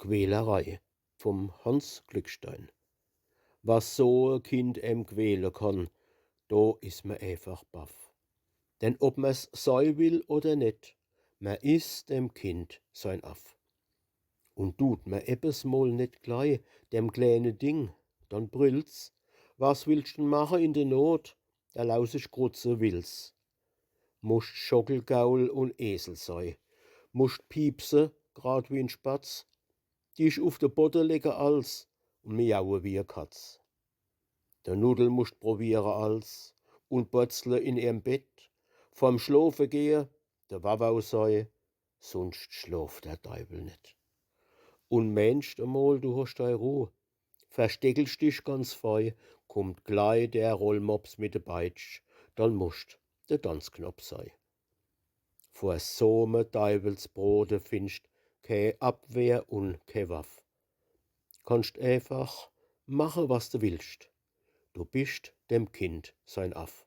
Quälerei vom Hans Glückstein. Was so ein Kind quälen kann, da ist man einfach baff. Denn ob man's sei will oder net, man ist dem Kind sein Aff. Und tut man ebbes mal net glei dem kleine Ding, dann brüllt's: „Was willst 'n mache in der Not? Der lausig Grutze will's. Muscht Schockelgaul und Esel sei, muscht piepse, grad wie 'n Spatz, dich auf de Bodde lege als und miaue wie a Katz. Der Nudel muscht probiere als und Botzle in ihrem Bett, vorm Schlafe gehe, der Wawau sei, sonst schlaft der Teufel net. Und meinst emol, du hast dei Ruh, versteckelst dich ganz fei, kommt glei der Rollmops mit de Peitsch, dann muscht der Tanzknopf sei. Vor so me Teufelsbrote findst kei Abwehr und kei Waff. Kannst einfach mache, was du willst. Du bist dem Kind sein Aff.